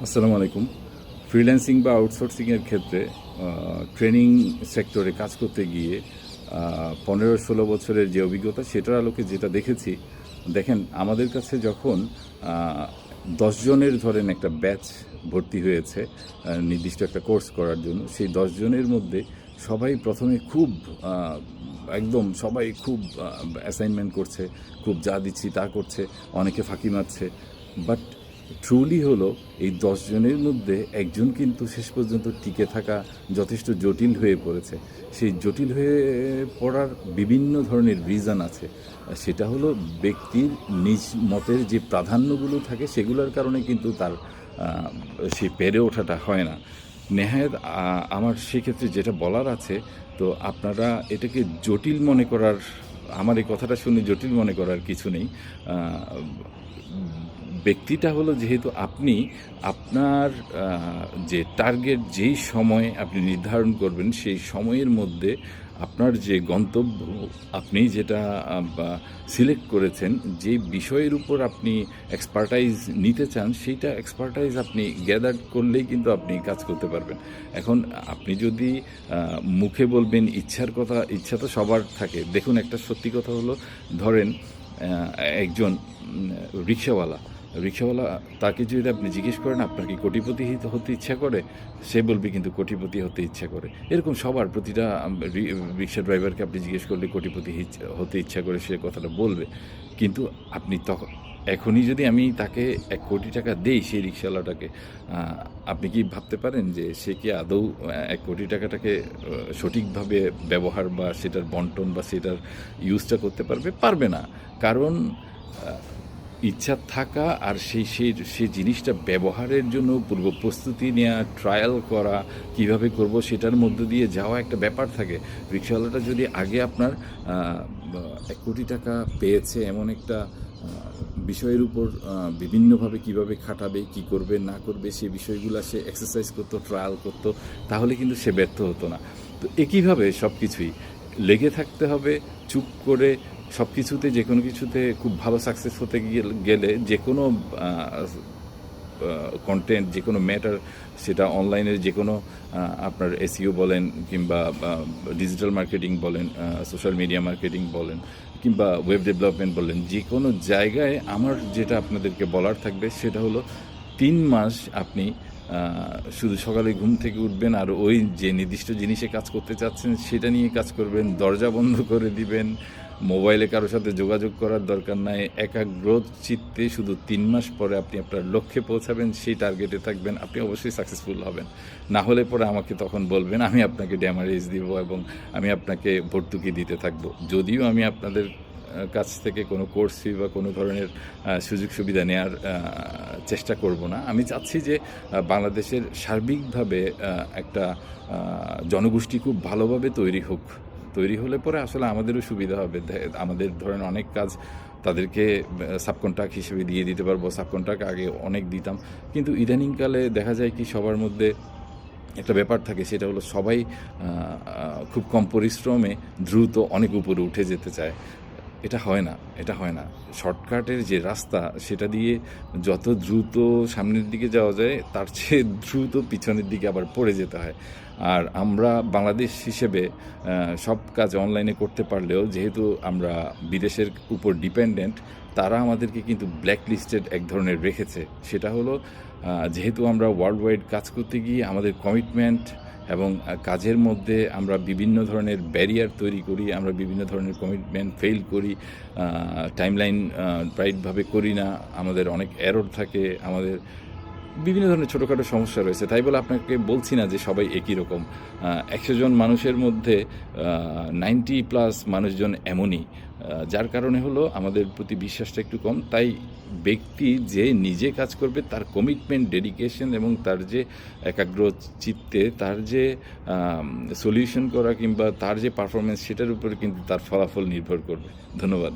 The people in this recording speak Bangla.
আসসালামু আলাইকুম। ফ্রিল্যান্সিং বা আউটসোর্সিংয়ের ক্ষেত্রে ট্রেনিং সেক্টরে কাজ করতে গিয়ে ১৫-১৬ বছরের যে অভিজ্ঞতা সেটার আলোকে যেটা দেখেছি, দেখেন আমাদের কাছে যখন ১০ জনের ধরেন একটা ব্যাচ ভর্তি হয়েছে নির্দিষ্ট একটা কোর্স করার জন্য, সেই ১০ জনের মধ্যে সবাই প্রথমে খুব একদম সবাই খুব অ্যাসাইনমেন্ট করছে, খুব যা দিচ্ছি তা করছে, অনেকে ফাঁকি মারছে। বাট ট্রুলি হলো এই ১০ জনের মধ্যে একজন কিন্তু শেষ পর্যন্ত টিকে থাকা যথেষ্ট জটিল হয়ে পড়েছে। সেই জটিল হয়ে পড়ার বিভিন্ন ধরনের রিজন আছে। সেটা হলো ব্যক্তির নিজ মতের যে প্রাধান্যগুলো থাকে সেগুলোর কারণে কিন্তু তার সে পেরে ওঠাটা হয় না। নেহায়েত আমার সেক্ষেত্রে যেটা বলার আছে, তো আপনারা এটাকে জটিল মনে করার, আমার এই কথাটা শুনে জটিল মনে করার কিছু নেই। ব্যক্তিটা হলো যেহেতু আপনি আপনার যে টার্গেট যেই সময় আপনি নির্ধারণ করবেন সেই সময়ের মধ্যে আপনার যে গন্তব্য আপনি যেটা সিলেক্ট করেছেন, যে বিষয়ের উপর আপনি এক্সপার্টাইজ নিতে চান সেইটা এক্সপার্টাইজ আপনি গ্যাদার করলেই কিন্তু আপনি কাজ করতে পারবেন। এখন আপনি যদি মুখে বলবেন ইচ্ছার কথা, ইচ্ছা তো সবার থাকে। দেখুন, একটা সত্যি কথা হলো, ধরেন একজন রিক্সাওয়ালা রিক্সাওয়ালা তাকে যদি আপনি জিজ্ঞেস করেন আপনার কি কোটিপতি হতে ইচ্ছা করে, সে বলবে কিন্তু কোটিপতি হতে ইচ্ছা করে। এরকম সবার প্রতিটা রিক্সা ড্রাইভারকে আপনি জিজ্ঞেস করলে কোটিপতি হতে ইচ্ছা করে সে কথাটা বলবে। কিন্তু আপনি তখন এখনই যদি আমি তাকে ১ কোটি টাকা দেই সেই রিক্সাওয়ালাটাকে, আপনি কি ভাবতে পারেন যে সে কি আদৌ ১ কোটি টাকাটাকে সঠিকভাবে ব্যবহার বা সেটার বন্টন বা সেটার ইউজটা করতে পারবে? পারবে না। কারণ ইচ্ছা থাকা আর সেই জিনিসটা ব্যবহারের জন্য পূর্ব প্রস্তুতি নেওয়া, ট্রায়াল করা, কিভাবে করব সেটার মধ্য দিয়ে যাওয়া একটা ব্যাপার থাকে। রিক্সাওয়ালাটা যদি আগে আপনার ১ কোটি টাকা পেয়েছে এমন একটা বিষয়ের উপর বিভিন্নভাবে কিভাবে খাটাবে, কি করবে না করবে সে বিষয়গুলো সে এক্সারসাইজ করতো, ট্রায়াল করতো, তাহলে কিন্তু সে ব্যর্থ হতো না। তো একইভাবে সব কিছুই লেগে থাকতে হবে, চুপ করে সব কিছুতে, যে কোনো কিছুতে খুব ভালো সাকসেস হতে গেলে যে কোনো কন্টেন্ট, যে কোনো ম্যাটার, সেটা অনলাইনের যে কোনো আপনার এসইও বলেন কিংবা ডিজিটাল মার্কেটিং বলেন, সোশ্যাল মিডিয়া মার্কেটিং বলেন কিংবা ওয়েব ডেভেলপমেন্ট বলেন, যে কোনো জায়গায় আমার যেটা আপনাদেরকে বলার থাকবে সেটা হলো ৩ মাস আপনি শুধু সকালে ঘুম থেকে উঠবেন আর ওই যে নির্দিষ্ট জিনিসে কাজ করতে চাচ্ছেন সেটা নিয়ে কাজ করবেন, দরজা বন্ধ করে দিবেন, মোবাইলে কারোর সাথে যোগাযোগ করার দরকার নাই, একাগ্র চিত্তে শুধু ৩ মাস পরে আপনি আপনার লক্ষ্যে পৌঁছাবেন, সেই টার্গেটে থাকবেন, আপনি অবশ্যই সাকসেসফুল হবেন। না হলে পরে আমাকে তখন বলবেন, আমি আপনাকে ড্যামারেজ দিব এবং আমি আপনাকে ভর্তুকি দিতে থাকবো। যদিও আমি আপনাদের কাছ থেকে কোনো কোর্স ফি বা কোনো ধরনের সুযোগ সুবিধা নেওয়ার চেষ্টা করব না। আমি চাচ্ছি যে বাংলাদেশের সার্বিকভাবে একটা জনগোষ্ঠী খুব ভালোভাবে তৈরি হোক। তৈরি হলে পরে আসলে আমাদেরও সুবিধা হবে। আমাদের ধরেন অনেক কাজ তাদেরকে সাবকন্ট্রাক্ট হিসেবে দিয়ে দিতে পারবো। সাবকন্ট্রাক্ট আগে অনেক দিতাম, কিন্তু ইদানিংকালে দেখা যায় কি সবার মধ্যে একটা ব্যাপার থাকে, সেটা হলো সবাই খুব কম পরিশ্রমে দ্রুত অনেক উপরে উঠে যেতে চায়। এটা হয় না, এটা হয় না। শর্টকাটের যে রাস্তা সেটা দিয়ে যত দ্রুত সামনের দিকে যাওয়া যায় তার চেয়ে দ্রুত পিছনের দিকে আবার পড়ে যেতে হয়। আর আমরা বাংলাদেশ হিসেবে সব কাজ অনলাইনে করতে পারলেও যেহেতু আমরা বিদেশের উপর ডিপেন্ডেন্ট, তারা আমাদেরকে কিন্তু ব্ল্যাক লিস্টেড এক ধরনের রেখেছে। সেটা হলো যেহেতু আমরা ওয়ার্ল্ড ওয়াইড কাজ করতে গিয়ে আমাদের কমিটমেন্ট এবং কাজের মধ্যে আমরা বিভিন্ন ধরনের ব্যারিয়ার তৈরি করি, আমরা বিভিন্ন ধরনের কমিটমেন্ট ফেল করি, টাইমলাইন রাইটভাবে করি না, আমাদের অনেক এরর থাকে, আমাদের বিভিন্ন ধরনের ছোটোখাটো সমস্যা রয়েছে। তাই বলে আপনাকে বলছি না যে সবাই একই রকম। ১০০ জন মানুষের মধ্যে 90+ মানুষজন এমনই, যার কারণে হলো আমাদের প্রতি বিশ্বাসটা একটু কম। তাই ব্যক্তি যে নিজে কাজ করবে তার কমিটমেন্ট, ডেডিকেশন এবং তার যে একাগ্র চিত্তে তার যে সলিউশন করা কিংবা তার যে পারফরমেন্স, সেটার উপরে কিন্তু তার ফলাফল নির্ভর করবে। ধন্যবাদ।